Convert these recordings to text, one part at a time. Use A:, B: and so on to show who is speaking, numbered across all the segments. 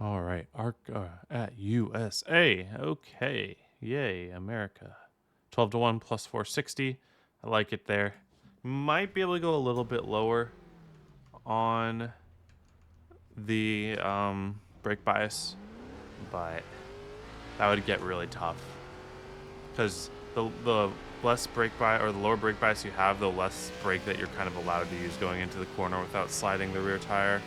A: All right, ARCA at USA. Okay, yay, America. 12 to 1 plus 460. I like it there. Might be able to go a little bit lower on the brake bias, but that would get really tough because the less brake bias or the lower brake bias you have, the less brake that you're kind of allowed to use going into the corner without sliding the rear tire.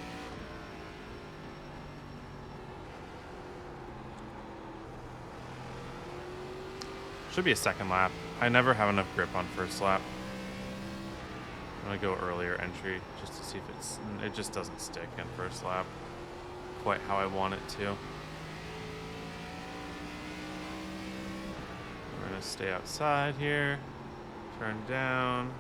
A: Should be a second lap. I never have enough grip on first lap. I'm gonna go earlier entry just to see if it just doesn't stick in first lap quite how I want it to. We're gonna stay outside here, turn down.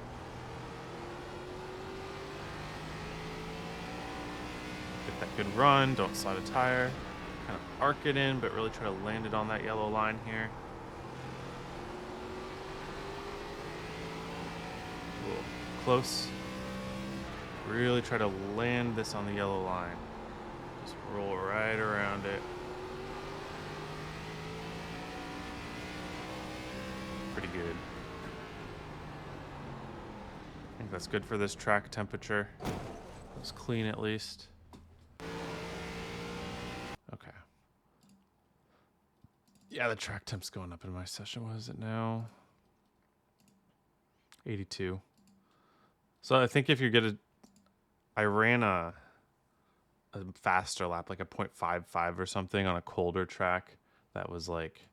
A: Get that good run, don't slide a tire. Kind of arc it in, but really try to land it on that yellow line here. A little close. Really try to land this on the yellow line. Just roll right around it. Pretty good. I think that's good for this track temperature. It's clean at least. Okay. Yeah, the track temp's going up in my session. What is it now? 82. So I think if you get I ran a faster lap, like a 0.55 or something on a colder track that was like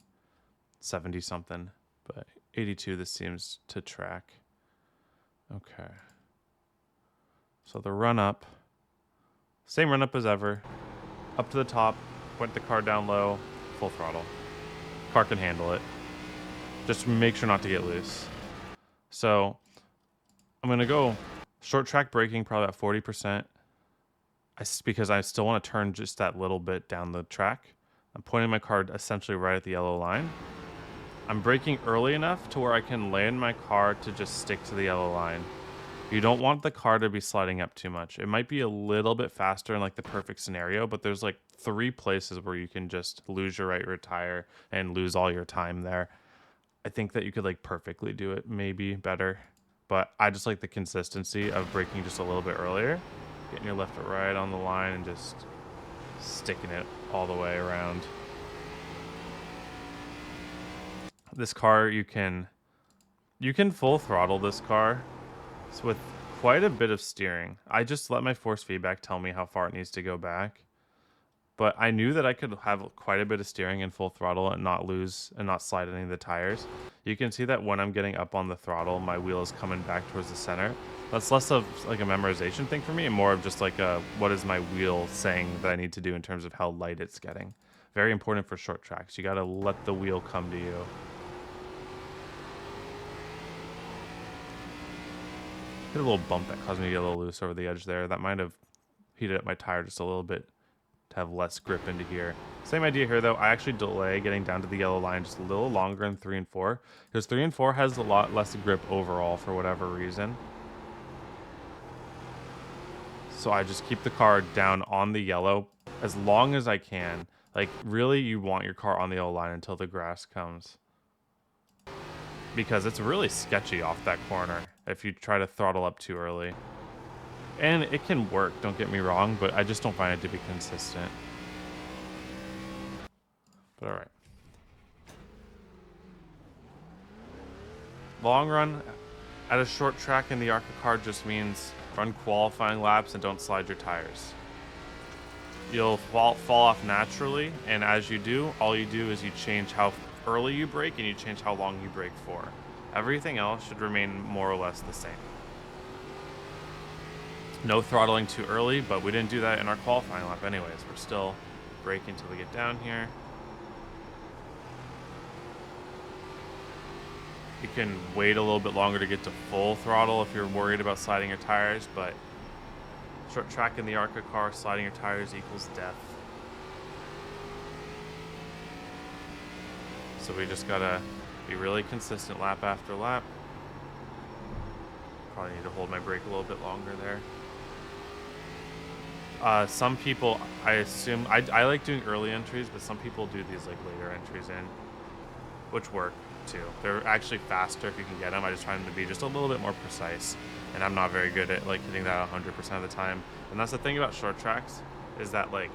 A: 70 something, but 82 this seems to track. Okay. So the run up, same run up as ever, up to the top, point the car down low, full throttle. Car can handle it. Just make sure not to get loose. So I'm gonna go short track braking, probably about 40%. Because I still want to turn just that little bit down the track. I'm pointing my car essentially right at the yellow line. I'm braking early enough to where I can land my car to just stick to the yellow line. You don't want the car to be sliding up too much. It might be a little bit faster in like the perfect scenario, but there's like 3 places where you can just lose your right rear tire and lose all your time there. I think that you could like perfectly do it, maybe better. But I just like the consistency of braking just a little bit earlier. Getting your left or right on the line and just sticking it all the way around. This car, you can full throttle this car with quite a bit of steering. I just let my force feedback tell me how far it needs to go back. But I knew that I could have quite a bit of steering in full throttle and not lose and not slide any of the tires. You can see that when I'm getting up on the throttle, my wheel is coming back towards the center. That's less of like a memorization thing for me and more of just like what is my wheel saying that I need to do in terms of how light it's getting. Very important for short tracks. You got to let the wheel come to you. Hit a little bump that caused me to get a little loose over the edge there. That might have heated up my tire just a little bit to have less grip into here. Same idea here though. I actually delay getting down to the yellow line just a little longer in 3 and 4 because 3 and 4 has a lot less grip overall for whatever reason. So I just keep the car down on the yellow as long as I can. Like really you want your car on the yellow line until the grass comes. Because it's really sketchy off that corner if you try to throttle up too early. And it can work, don't get me wrong, but I just don't find it to be consistent. But all right. Long run at a short track in the ARCA car just means run qualifying laps and don't slide your tires. You'll fall off naturally, and as you do, all you do is you change how early you brake and you change how long you brake for. Everything else should remain more or less the same. No throttling too early, but we didn't do that in our qualifying lap anyways. We're still braking until we get down here. You can wait a little bit longer to get to full throttle if you're worried about sliding your tires, but short track in the ARCA car, sliding your tires equals death. So we just gotta be really consistent lap after lap. Probably need to hold my brake a little bit longer there. Some people, I assume, I like doing early entries, but some people do these like later entries in, which work too. They're actually faster if you can get them. I just find them to be just a little bit more precise, and I'm not very good at like hitting that 100% of the time. And that's the thing about short tracks, is that like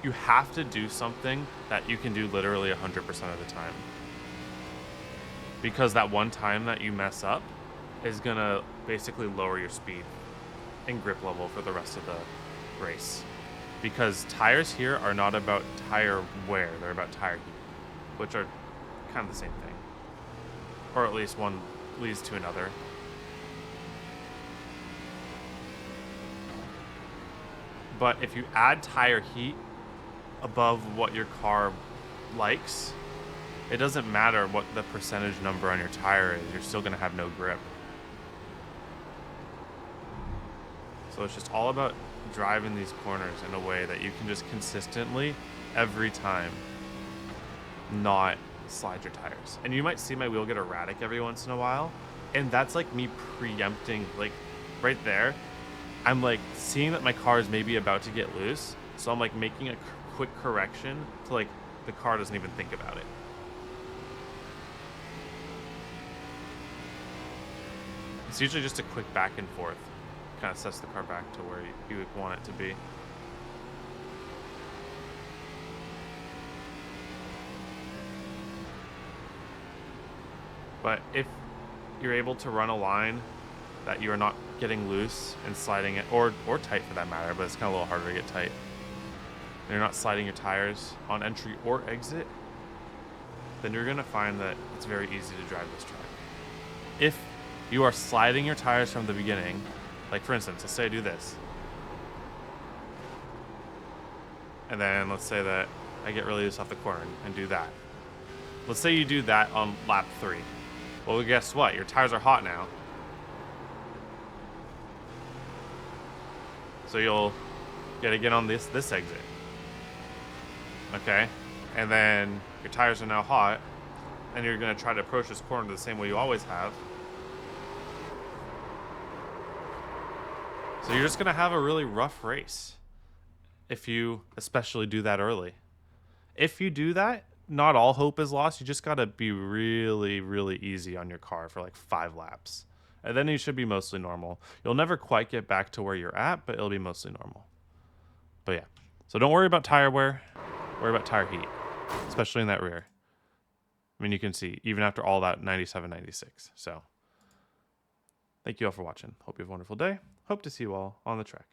A: you have to do something that you can do literally 100% of the time, because that one time that you mess up is gonna basically lower your speed and grip level for the rest of the race. Because tires here are not about tire wear, they're about tire heat, which are kind of the same thing. Or at least one leads to another. But if you add tire heat above what your car likes, it doesn't matter what the percentage number on your tire is, you're still gonna have no grip. So it's just all about driving these corners in a way that you can just consistently, every time, not slide your tires. And you might see my wheel get erratic every once in a while, and that's like me preempting, like right there, I'm like seeing that my car is maybe about to get loose, so I'm like making a quick correction to like the car doesn't even think about it. It's usually just a quick back and forth. Kind of sets the car back to where you would want it to be. But if you're able to run a line that you're not getting loose and sliding it, or tight for that matter, but it's kind of a little harder to get tight, and you're not sliding your tires on entry or exit, then you're going to find that it's very easy to drive this track. If you are sliding your tires from the beginning, like for instance, let's say I do this, and then let's say that I get really loose off the corner and do that. Let's say you do that on lap 3. Well, guess what? Your tires are hot now. So you'll gotta get on this exit. Okay? And then your tires are now hot, and you're gonna try to approach this corner the same way you always have. So you're just gonna have a really rough race if you especially do that early. If you do that, not all hope is lost. You just gotta be really, really easy on your car for like 5 laps. And then you should be mostly normal. You'll never quite get back to where you're at, but it'll be mostly normal. But yeah. So don't worry about tire wear. Worry about tire heat, especially in that rear. I mean, you can see, even after all that 97, 96. So thank you all for watching. Hope you have a wonderful day. Hope to see you all on the track.